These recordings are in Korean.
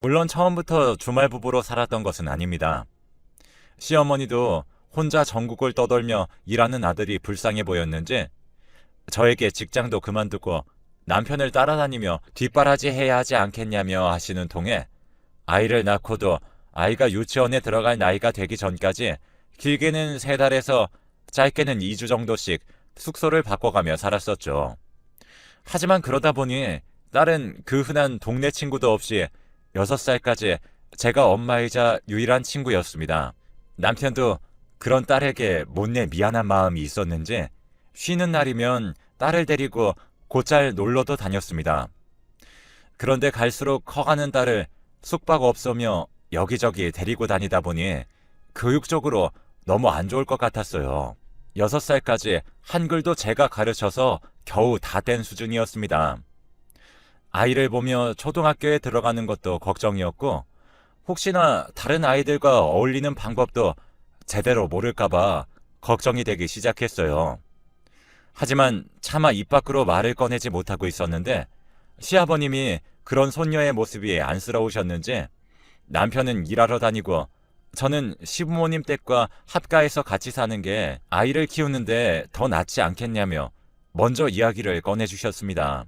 물론 처음부터 주말 부부로 살았던 것은 아닙니다. 시어머니도 혼자 전국을 떠돌며 일하는 아들이 불쌍해 보였는지 저에게 직장도 그만두고 남편을 따라다니며 뒷바라지 해야 하지 않겠냐며 하시는 통에 아이를 낳고도 아이가 유치원에 들어갈 나이가 되기 전까지 길게는 3달에서 짧게는 2주 정도씩 숙소를 바꿔가며 살았었죠. 하지만 그러다 보니 딸은 그 흔한 동네 친구도 없이 6살까지 제가 엄마이자 유일한 친구였습니다. 남편도 그런 딸에게 못내 미안한 마음이 있었는지 쉬는 날이면 딸을 데리고 곧잘 놀러도 다녔습니다. 그런데 갈수록 커가는 딸을 숙박업소며 여기저기 데리고 다니다 보니 교육적으로 너무 안 좋을 것 같았어요. 6살까지 한글도 제가 가르쳐서 겨우 다 된 수준이었습니다. 아이를 보며 초등학교에 들어가는 것도 걱정이었고 혹시나 다른 아이들과 어울리는 방법도 제대로 모를까봐 걱정이 되기 시작했어요. 하지만 차마 입 밖으로 말을 꺼내지 못하고 있었는데 시아버님이 그런 손녀의 모습이 안쓰러우셨는지 남편은 일하러 다니고 저는 시부모님 댁과 합가해서 같이 사는 게 아이를 키우는데 더 낫지 않겠냐며 먼저 이야기를 꺼내주셨습니다.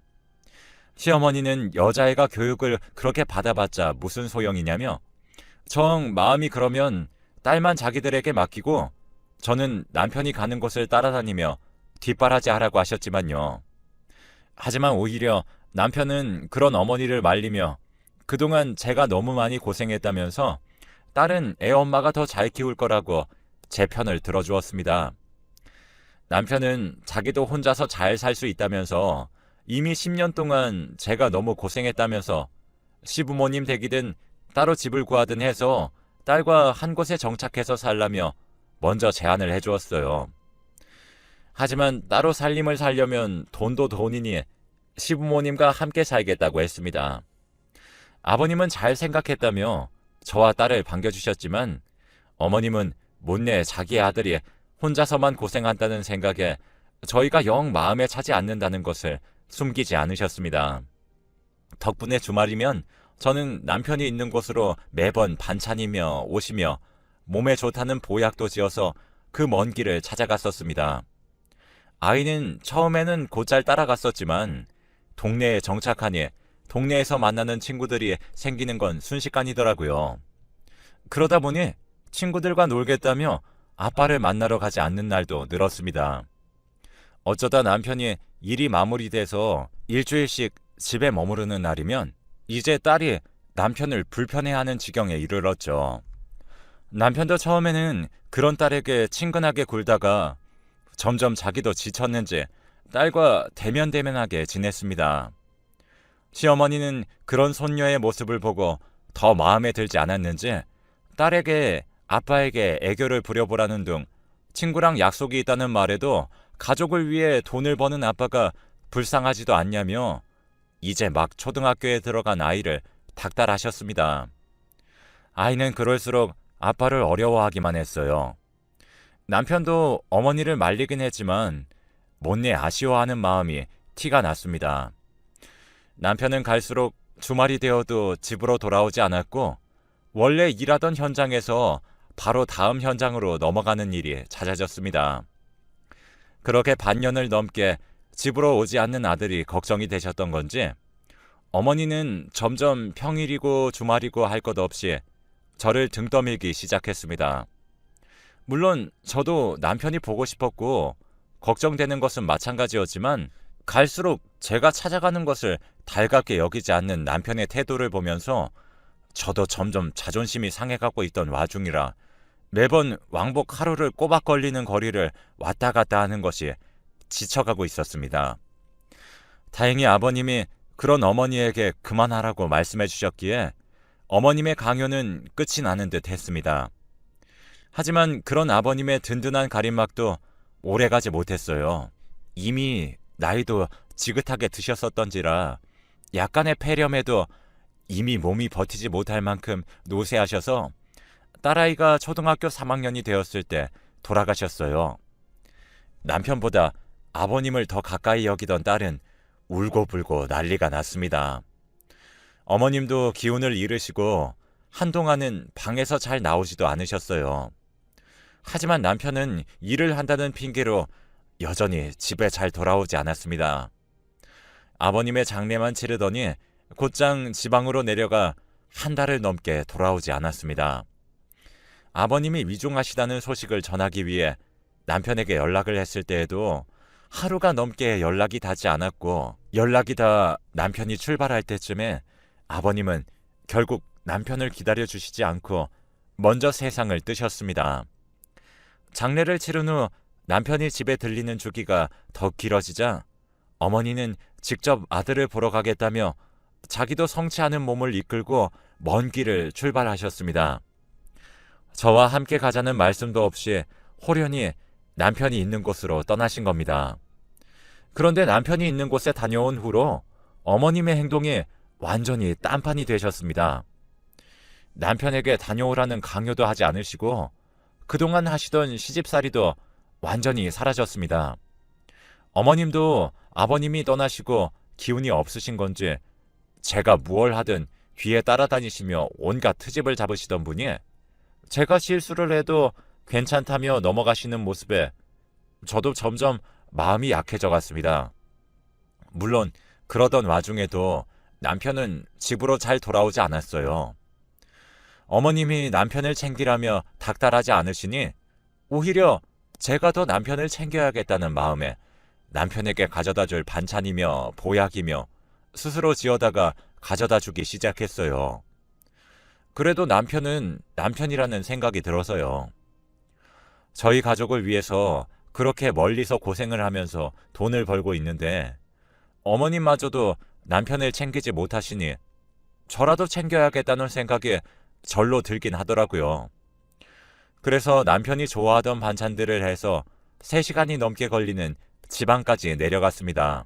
시어머니는 여자애가 교육을 그렇게 받아봤자 무슨 소용이냐며 정 마음이 그러면 딸만 자기들에게 맡기고 저는 남편이 가는 곳을 따라다니며 뒷바라지 하라고 하셨지만요. 하지만 오히려 남편은 그런 어머니를 말리며 그동안 제가 너무 많이 고생했다면서 딸은 애 엄마가 더 잘 키울 거라고 제 편을 들어주었습니다. 남편은 자기도 혼자서 잘 살 수 있다면서 이미 10년 동안 제가 너무 고생했다면서 시부모님 댁이든 따로 집을 구하든 해서 딸과 한 곳에 정착해서 살라며 먼저 제안을 해주었어요. 하지만 따로 살림을 살려면 돈도 돈이니 시부모님과 함께 살겠다고 했습니다. 아버님은 잘 생각했다며 저와 딸을 반겨주셨지만 어머님은 못내 자기 아들이 혼자서만 고생한다는 생각에 저희가 영 마음에 차지 않는다는 것을 숨기지 않으셨습니다. 덕분에 주말이면 저는 남편이 있는 곳으로 매번 반찬이며 옷이며 몸에 좋다는 보약도 지어서 그 먼 길을 찾아갔었습니다. 아이는 처음에는 곧잘 따라갔었지만 동네에 정착하니 동네에서 만나는 친구들이 생기는 건 순식간이더라고요. 그러다 보니 친구들과 놀겠다며 아빠를 만나러 가지 않는 날도 늘었습니다. 어쩌다 남편이 일이 마무리돼서 일주일씩 집에 머무르는 날이면 이제 딸이 남편을 불편해하는 지경에 이르렀죠. 남편도 처음에는 그런 딸에게 친근하게 굴다가 점점 자기도 지쳤는지 딸과 대면대면하게 지냈습니다. 시어머니는 그런 손녀의 모습을 보고 더 마음에 들지 않았는지 딸에게 아빠에게 애교를 부려보라는 등 친구랑 약속이 있다는 말에도 가족을 위해 돈을 버는 아빠가 불쌍하지도 않냐며 이제 막 초등학교에 들어간 아이를 닥달하셨습니다. 아이는 그럴수록 아빠를 어려워하기만 했어요. 남편도 어머니를 말리긴 했지만 못내 아쉬워하는 마음이 티가 났습니다. 남편은 갈수록 주말이 되어도 집으로 돌아오지 않았고 원래 일하던 현장에서 바로 다음 현장으로 넘어가는 일이 잦아졌습니다. 그렇게 반년을 넘게 집으로 오지 않는 아들이 걱정이 되셨던 건지 어머니는 점점 평일이고 주말이고 할 것 없이 저를 등 떠밀기 시작했습니다. 물론 저도 남편이 보고 싶었고 걱정되는 것은 마찬가지였지만 갈수록 제가 찾아가는 것을 달갑게 여기지 않는 남편의 태도를 보면서 저도 점점 자존심이 상해가고 있던 와중이라 매번 왕복 하루를 꼬박 걸리는 거리를 왔다 갔다 하는 것이 지쳐가고 있었습니다. 다행히 아버님이 그런 어머니에게 그만하라고 말씀해 주셨기에 어머님의 강요는 끝이 나는 듯 했습니다. 하지만 그런 아버님의 든든한 가림막도 오래가지 못했어요. 이미 나이도 지긋하게 드셨었던지라 약간의 폐렴에도 이미 몸이 버티지 못할 만큼 노쇠하셔서 딸아이가 초등학교 3학년이 되었을 때 돌아가셨어요. 남편보다 아버님을 더 가까이 여기던 딸은 울고불고 난리가 났습니다. 어머님도 기운을 잃으시고 한동안은 방에서 잘 나오지도 않으셨어요. 하지만 남편은 일을 한다는 핑계로 여전히 집에 잘 돌아오지 않았습니다. 아버님의 장례만 치르더니 곧장 지방으로 내려가 한 달을 넘게 돌아오지 않았습니다. 아버님이 위중하시다는 소식을 전하기 위해 남편에게 연락을 했을 때에도 하루가 넘게 연락이 닿지 않았고, 연락이 다 남편이 출발할 때쯤에 아버님은 결국 남편을 기다려주시지 않고 먼저 세상을 뜨셨습니다. 장례를 치른 후 남편이 집에 들리는 주기가 더 길어지자 어머니는 직접 아들을 보러 가겠다며 자기도 성치 않은 몸을 이끌고 먼 길을 출발하셨습니다. 저와 함께 가자는 말씀도 없이 호련히 남편이 있는 곳으로 떠나신 겁니다. 그런데 남편이 있는 곳에 다녀온 후로 어머님의 행동이 완전히 딴판이 되셨습니다. 남편에게 다녀오라는 강요도 하지 않으시고 그동안 하시던 시집살이도 완전히 사라졌습니다. 어머님도 아버님이 떠나시고 기운이 없으신 건지 제가 무얼 하든 뒤에 따라다니시며 온갖 트집을 잡으시던 분이 제가 실수를 해도 괜찮다며 넘어가시는 모습에 저도 점점 마음이 약해져 갔습니다. 물론 그러던 와중에도 남편은 집으로 잘 돌아오지 않았어요. 어머님이 남편을 챙기라며 닥달하지 않으시니 오히려 제가 더 남편을 챙겨야겠다는 마음에 남편에게 가져다 줄 반찬이며 보약이며 스스로 지어다가 가져다 주기 시작했어요. 그래도 남편은 남편이라는 생각이 들어서요. 저희 가족을 위해서 그렇게 멀리서 고생을 하면서 돈을 벌고 있는데 어머님마저도 남편을 챙기지 못하시니 저라도 챙겨야겠다는 생각이 절로 들긴 하더라고요. 그래서 남편이 좋아하던 반찬들을 해서 3시간이 넘게 걸리는 지방까지 내려갔습니다.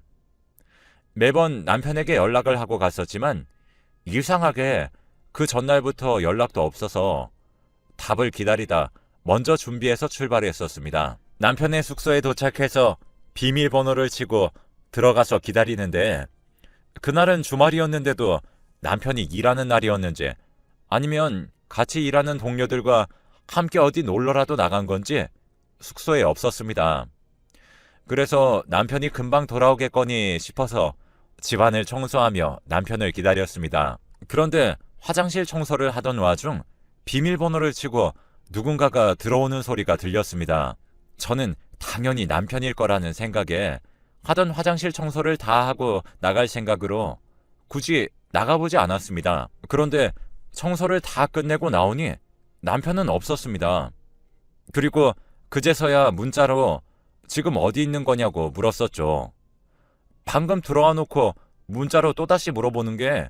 매번 남편에게 연락을 하고 갔었지만 이상하게 그 전날부터 연락도 없어서 답을 기다리다 먼저 준비해서 출발했었습니다. 남편의 숙소에 도착해서 비밀번호를 치고 들어가서 기다리는데 그날은 주말이었는데도 남편이 일하는 날이었는지 아니면 같이 일하는 동료들과 함께 어디 놀러라도 나간 건지 숙소에 없었습니다. 그래서 남편이 금방 돌아오겠거니 싶어서 집안을 청소하며 남편을 기다렸습니다. 그런데 화장실 청소를 하던 와중 비밀번호를 치고 누군가가 들어오는 소리가 들렸습니다. 저는 당연히 남편일 거라는 생각에 하던 화장실 청소를 다 하고 나갈 생각으로 굳이 나가보지 않았습니다. 그런데 청소를 다 끝내고 나오니 남편은 없었습니다. 그리고 그제서야 문자로 지금 어디 있는 거냐고 물었었죠. 방금 들어와 놓고 문자로 또다시 물어보는 게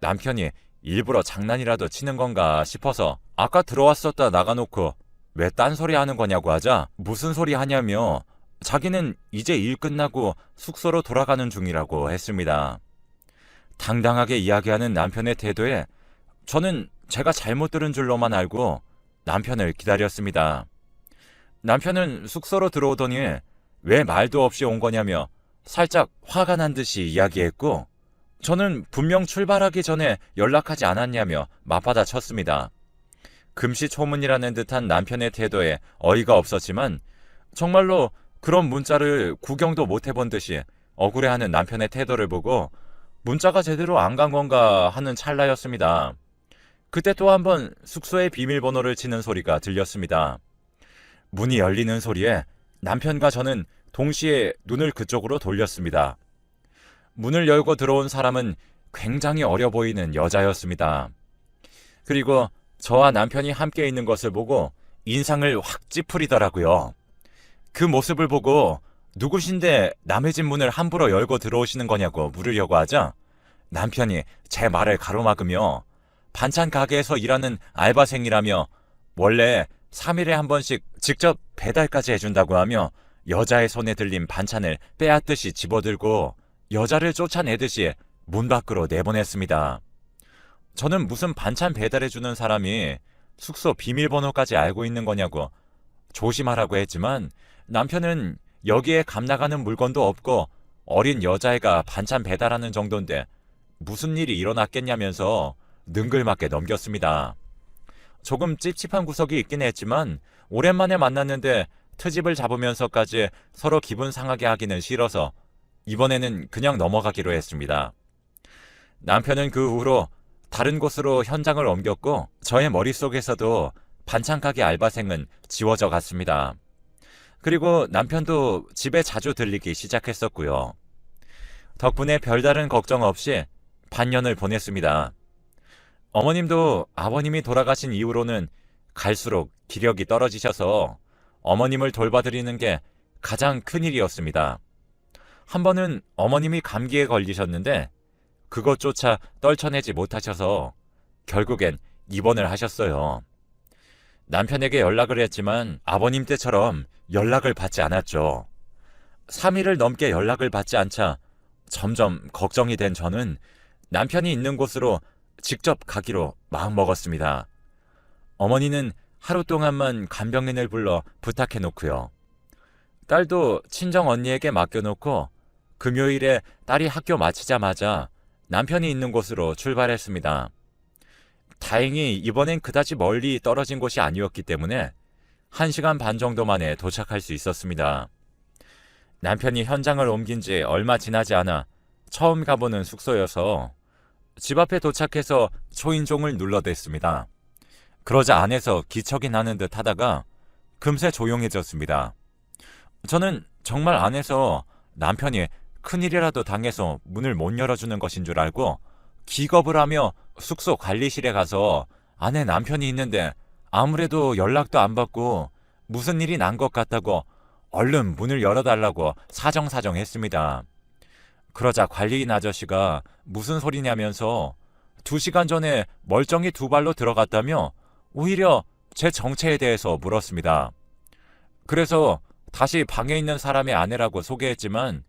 남편이 일부러 장난이라도 치는 건가 싶어서 아까 들어왔었다 나가놓고 왜 딴소리 하는 거냐고 하자 무슨 소리 하냐며 자기는 이제 일 끝나고 숙소로 돌아가는 중이라고 했습니다. 당당하게 이야기하는 남편의 태도에 저는 제가 잘못 들은 줄로만 알고 남편을 기다렸습니다. 남편은 숙소로 들어오더니 왜 말도 없이 온 거냐며 살짝 화가 난 듯이 이야기했고 저는 분명 출발하기 전에 연락하지 않았냐며 맞받아 쳤습니다. 금시초문이라는 듯한 남편의 태도에 어이가 없었지만 정말로 그런 문자를 구경도 못 해본 듯이 억울해하는 남편의 태도를 보고 문자가 제대로 안 간 건가 하는 찰나였습니다. 그때 또 한 번 숙소의 비밀번호를 치는 소리가 들렸습니다. 문이 열리는 소리에 남편과 저는 동시에 눈을 그쪽으로 돌렸습니다. 문을 열고 들어온 사람은 굉장히 어려 보이는 여자였습니다. 그리고 저와 남편이 함께 있는 것을 보고 인상을 확 찌푸리더라고요. 그 모습을 보고 누구신데 남의 집 문을 함부로 열고 들어오시는 거냐고 물으려고 하자 남편이 제 말을 가로막으며 반찬 가게에서 일하는 알바생이라며 원래 3일에 한 번씩 직접 배달까지 해준다고 하며 여자의 손에 들린 반찬을 빼앗듯이 집어들고 여자를 쫓아내듯이 문 밖으로 내보냈습니다. 저는 무슨 반찬 배달해주는 사람이 숙소 비밀번호까지 알고 있는 거냐고 조심하라고 했지만 남편은 여기에 감 나가는 물건도 없고 어린 여자애가 반찬 배달하는 정도인데 무슨 일이 일어났겠냐면서 능글맞게 넘겼습니다. 조금 찝찝한 구석이 있긴 했지만 오랜만에 만났는데 트집을 잡으면서까지 서로 기분 상하게 하기는 싫어서 이번에는 그냥 넘어가기로 했습니다. 남편은 그 후로 다른 곳으로 현장을 옮겼고 저의 머릿속에서도 반찬가게 알바생은 지워져 갔습니다. 그리고 남편도 집에 자주 들리기 시작했었고요. 덕분에 별다른 걱정 없이 반년을 보냈습니다. 어머님도 아버님이 돌아가신 이후로는 갈수록 기력이 떨어지셔서 어머님을 돌봐드리는 게 가장 큰 일이었습니다. 한 번은 어머님이 감기에 걸리셨는데 그것조차 떨쳐내지 못하셔서 결국엔 입원을 하셨어요. 남편에게 연락을 했지만 아버님 때처럼 연락을 받지 않았죠. 3일을 넘게 연락을 받지 않자 점점 걱정이 된 저는 남편이 있는 곳으로 직접 가기로 마음먹었습니다. 어머니는 하루 동안만 간병인을 불러 부탁해 놓고요. 딸도 친정 언니에게 맡겨놓고 금요일에 딸이 학교 마치자마자 남편이 있는 곳으로 출발했습니다. 다행히 이번엔 그다지 멀리 떨어진 곳이 아니었기 때문에 1시간 반 정도 만에 도착할 수 있었습니다. 남편이 현장을 옮긴 지 얼마 지나지 않아 처음 가보는 숙소여서 집 앞에 도착해서 초인종을 눌러댔습니다. 그러자 안에서 기척이 나는 듯 하다가 금세 조용해졌습니다. 저는 정말 안에서 남편이 큰일이라도 당해서 문을 못 열어주는 것인 줄 알고 기겁을 하며 숙소 관리실에 가서 안에 남편이 있는데 아무래도 연락도 안 받고 무슨 일이 난 것 같다고 얼른 문을 열어달라고 사정사정했습니다. 그러자 관리인 아저씨가 무슨 소리냐면서 2시간 전에 멀쩡히 2발로 들어갔다며 오히려 제 정체에 대해서 물었습니다. 그래서 다시 방에 있는 사람의 아내라고 소개했지만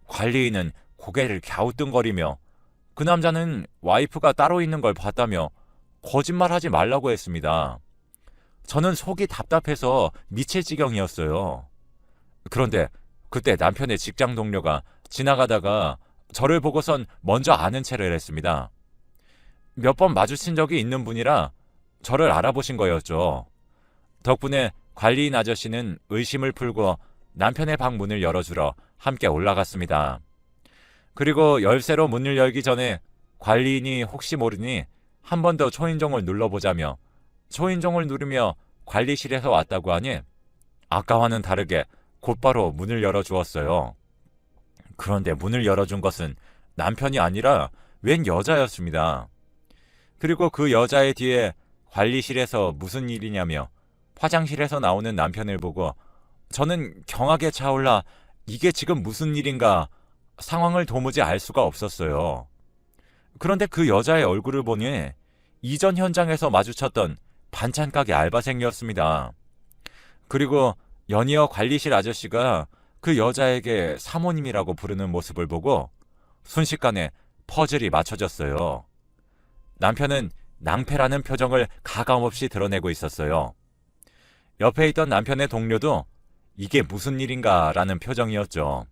관리인은 고개를 갸우뚱거리며 그 남자는 와이프가 따로 있는 걸 봤다며 거짓말하지 말라고 했습니다. 저는 속이 답답해서 미칠 지경이었어요. 그런데 그때 남편의 직장 동료가 지나가다가 저를 보고선 먼저 아는 체를 했습니다. 몇 번 마주친 적이 있는 분이라 저를 알아보신 거였죠. 덕분에 관리인 아저씨는 의심을 풀고 남편의 방 문을 열어주러 함께 올라갔습니다. 그리고 열쇠로 문을 열기 전에 관리인이 혹시 모르니 한 번 더 초인종을 눌러보자며 초인종을 누르며 관리실에서 왔다고 하니 아까와는 다르게 곧바로 문을 열어주었어요. 그런데 문을 열어준 것은 남편이 아니라 웬 여자였습니다. 그리고 그 여자의 뒤에 관리실에서 무슨 일이냐며 화장실에서 나오는 남편을 보고 저는 경악에 차올라 이게 지금 무슨 일인가 상황을 도무지 알 수가 없었어요. 그런데 그 여자의 얼굴을 보니 이전 현장에서 마주쳤던 반찬가게 알바생이었습니다. 그리고 연이어 관리실 아저씨가 그 여자에게 사모님이라고 부르는 모습을 보고 순식간에 퍼즐이 맞춰졌어요. 남편은 낭패라는 표정을 가감없이 드러내고 있었어요. 옆에 있던 남편의 동료도 이게 무슨 일인가 라는 표정이었죠.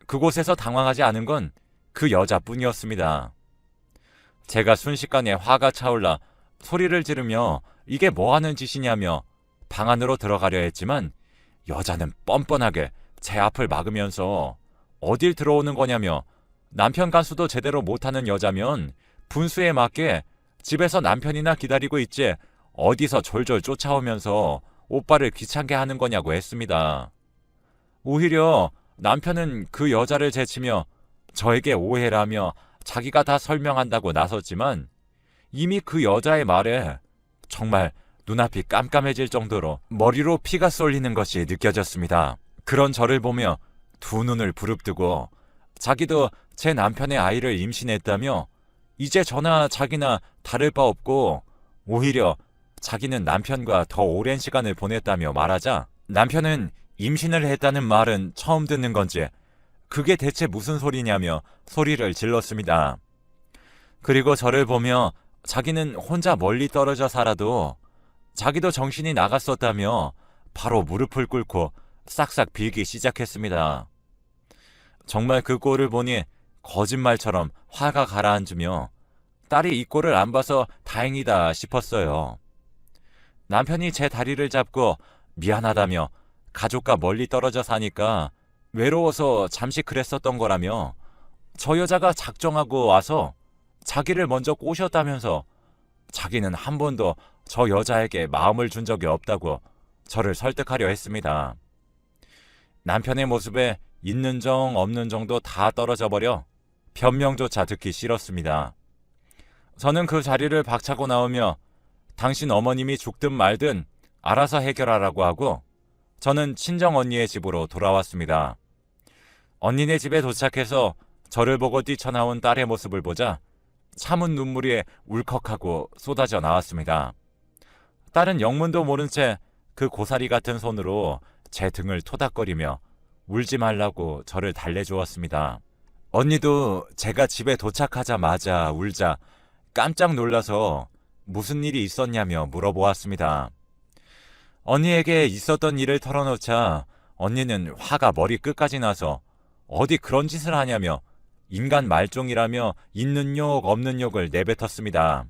그곳에서 당황하지 않은 건 그 여자뿐이었습니다. 제가 순식간에 화가 차올라 소리를 지르며 이게 뭐 하는 짓이냐며 방 안으로 들어가려 했지만 여자는 뻔뻔하게 제 앞을 막으면서 어딜 들어오는 거냐며 남편 간수도 제대로 못하는 여자면 분수에 맞게 집에서 남편이나 기다리고 있지 어디서 졸졸 쫓아오면서 오빠를 귀찮게 하는 거냐고 했습니다. 오히려 남편은 그 여자를 제치며 저에게 오해를 하며 자기가 다 설명한다고 나섰지만 이미 그 여자의 말에 정말 눈앞이 깜깜해질 정도로 머리로 피가 쏠리는 것이 느껴졌습니다. 그런 저를 보며 두 눈을 부릅뜨고 자기도 제 남편의 아이를 임신했다며 이제 저나 자기나 다를 바 없고 오히려 자기는 남편과 더 오랜 시간을 보냈다며 말하자 남편은 임신을 했다는 말은 처음 듣는 건지 그게 대체 무슨 소리냐며 소리를 질렀습니다. 그리고 저를 보며 자기는 혼자 멀리 떨어져 살아도 자기도 정신이 나갔었다며 바로 무릎을 꿇고 싹싹 빌기 시작했습니다. 정말 그 꼴을 보니 거짓말처럼 화가 가라앉으며 딸이 이 꼴을 안 봐서 다행이다 싶었어요. 남편이 제 다리를 잡고 미안하다며 가족과 멀리 떨어져 사니까 외로워서 잠시 그랬었던 거라며 저 여자가 작정하고 와서 자기를 먼저 꼬셨다면서 자기는 한 번도 저 여자에게 마음을 준 적이 없다고 저를 설득하려 했습니다. 남편의 모습에 있는 정 없는 정도 다 떨어져 버려 변명조차 듣기 싫었습니다. 저는 그 자리를 박차고 나오며 당신 어머님이 죽든 말든 알아서 해결하라고 하고 저는 친정 언니의 집으로 돌아왔습니다. 언니네 집에 도착해서 저를 보고 뛰쳐나온 딸의 모습을 보자 참은 눈물이 울컥하고 쏟아져 나왔습니다. 딸은 영문도 모른 채 그 고사리 같은 손으로 제 등을 토닥거리며 울지 말라고 저를 달래주었습니다. 언니도 제가 집에 도착하자마자 울자 깜짝 놀라서 무슨 일이 있었냐며 물어보았습니다. 언니에게 있었던 일을 털어놓자 언니는 화가 머리 끝까지 나서 어디 그런 짓을 하냐며 인간 말종이라며 있는 욕 없는 욕을 내뱉었습니다.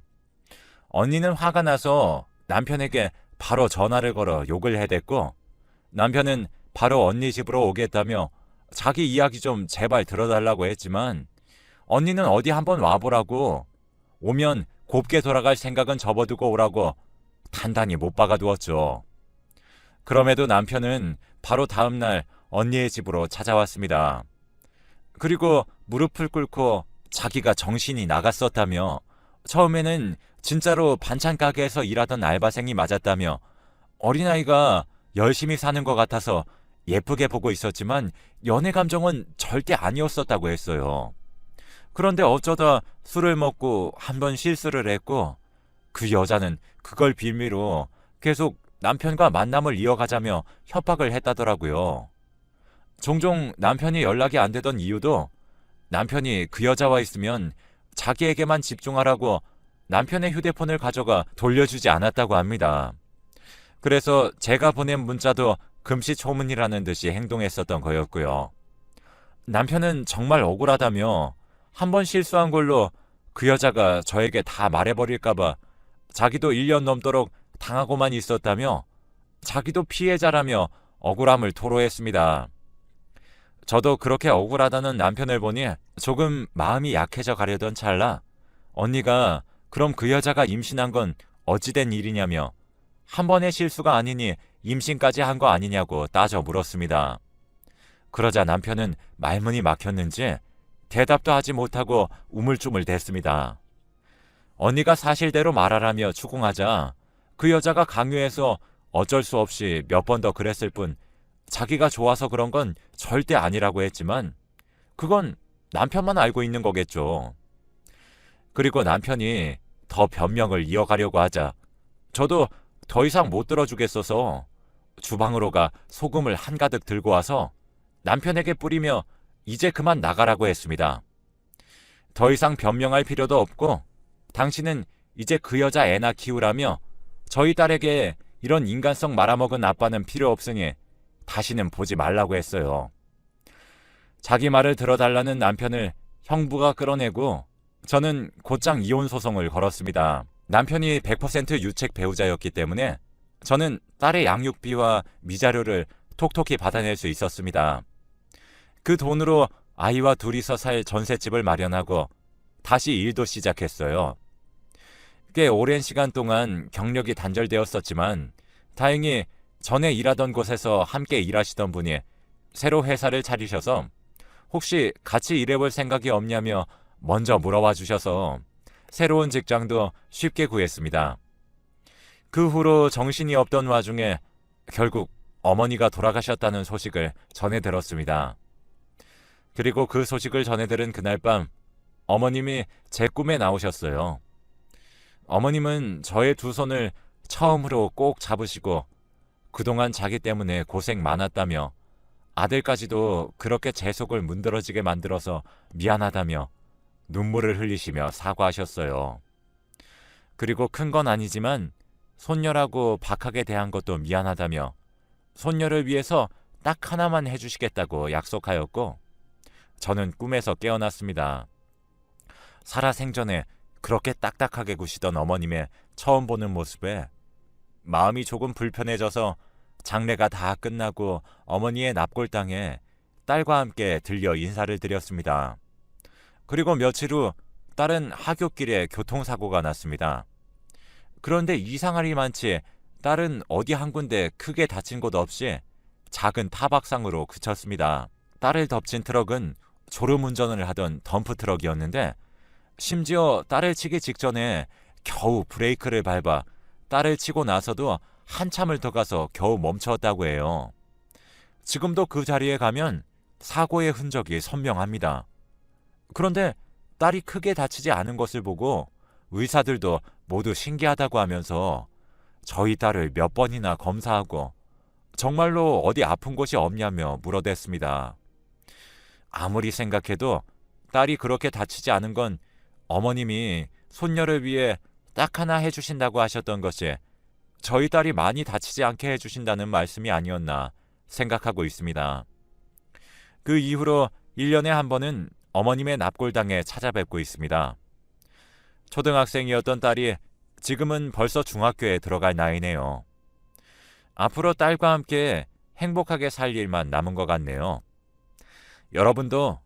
언니는 화가 나서 남편에게 바로 전화를 걸어 욕을 해댔고 남편은 바로 언니 집으로 오겠다며 자기 이야기 좀 제발 들어달라고 했지만 언니는 어디 한번 와보라고 오면 곱게 돌아갈 생각은 접어두고 오라고 단단히 못 박아두었죠. 그럼에도 남편은 바로 다음날 언니의 집으로 찾아왔습니다. 그리고 무릎을 꿇고 자기가 정신이 나갔었다며 처음에는 진짜로 반찬 가게에서 일하던 알바생이 맞았다며 어린아이가 열심히 사는 것 같아서 예쁘게 보고 있었지만 연애 감정은 절대 아니었었다고 했어요. 그런데 어쩌다 술을 먹고 한 번 실수를 했고 그 여자는 그걸 빌미로 계속 남편과 만남을 이어가자며 협박을 했다더라고요. 종종 남편이 연락이 안 되던 이유도 남편이 그 여자와 있으면 자기에게만 집중하라고 남편의 휴대폰을 가져가 돌려주지 않았다고 합니다. 그래서 제가 보낸 문자도 금시초문이라는 듯이 행동했었던 거였고요. 남편은 정말 억울하다며 한 번 실수한 걸로 그 여자가 저에게 다 말해버릴까봐 자기도 1년 넘도록 당하고만 있었다며 자기도 피해자라며 억울함을 토로했습니다. 저도 그렇게 억울하다는 남편을 보니 조금 마음이 약해져 가려던 찰나 언니가 그럼 그 여자가 임신한 건 어찌된 일이냐며 한 번의 실수가 아니니 임신까지 한 거 아니냐고 따져 물었습니다. 그러자 남편은 말문이 막혔는지 대답도 하지 못하고 우물쭈물댔습니다. 언니가 사실대로 말하라며 추궁하자 그 여자가 강요해서 어쩔 수 없이 몇 번 더 그랬을 뿐 자기가 좋아서 그런 건 절대 아니라고 했지만 그건 남편만 알고 있는 거겠죠. 그리고 남편이 더 변명을 이어가려고 하자 저도 더 이상 못 들어주겠어서 주방으로 가 소금을 한가득 들고 와서 남편에게 뿌리며 이제 그만 나가라고 했습니다. 더 이상 변명할 필요도 없고 당신은 이제 그 여자 애나 키우라며 저희 딸에게 이런 인간성 말아먹은 아빠는 필요 없으니 다시는 보지 말라고 했어요. 자기 말을 들어달라는 남편을 형부가 끌어내고 저는 곧장 이혼 소송을 걸었습니다. 남편이 100% 유책 배우자였기 때문에 저는 딸의 양육비와 미자료를 톡톡히 받아낼 수 있었습니다. 그 돈으로 아이와 둘이서 살 전셋집을 마련하고 다시 일도 시작했어요. 꽤 오랜 시간 동안 경력이 단절되었었지만 다행히 전에 일하던 곳에서 함께 일하시던 분이 새로 회사를 차리셔서 혹시 같이 일해볼 생각이 없냐며 먼저 물어봐 주셔서 새로운 직장도 쉽게 구했습니다. 그 후로 정신이 없던 와중에 결국 어머니가 돌아가셨다는 소식을 전해 들었습니다. 그리고 그 소식을 전해 들은 그날 밤 어머님이 제 꿈에 나오셨어요. 어머님은 저의 두 손을 처음으로 꼭 잡으시고 그동안 자기 때문에 고생 많았다며 아들까지도 그렇게 제 속을 문드러지게 만들어서 미안하다며 눈물을 흘리시며 사과하셨어요. 그리고 큰 건 아니지만 손녀라고 박하게 대한 것도 미안하다며 손녀를 위해서 딱 하나만 해주시겠다고 약속하였고 저는 꿈에서 깨어났습니다. 살아생전에 그렇게 딱딱하게 구시던 어머님의 처음 보는 모습에 마음이 조금 불편해져서 장례가 다 끝나고 어머니의 납골당에 딸과 함께 들려 인사를 드렸습니다. 그리고 며칠 후 딸은 하굣길에 교통사고가 났습니다. 그런데 이상하리만치 딸은 어디 한 군데 크게 다친 곳 없이 작은 타박상으로 그쳤습니다. 딸을 덮친 트럭은 졸음운전을 하던 덤프트럭이었는데 심지어 딸을 치기 직전에 겨우 브레이크를 밟아 딸을 치고 나서도 한참을 더 가서 겨우 멈췄다고 해요. 지금도 그 자리에 가면 사고의 흔적이 선명합니다. 그런데 딸이 크게 다치지 않은 것을 보고 의사들도 모두 신기하다고 하면서 저희 딸을 몇 번이나 검사하고 정말로 어디 아픈 곳이 없냐며 물어댔습니다. 아무리 생각해도 딸이 그렇게 다치지 않은 건 어머님이 손녀를 위해 딱 하나 해주신다고 하셨던 것이 저희 딸이 많이 다치지 않게 해주신다는 말씀이 아니었나 생각하고 있습니다. 그 이후로 1년에 한 번은 어머님의 납골당에 찾아뵙고 있습니다. 초등학생이었던 딸이 지금은 벌써 중학교에 들어갈 나이네요. 앞으로 딸과 함께 행복하게 살 일만 남은 것 같네요. 여러분도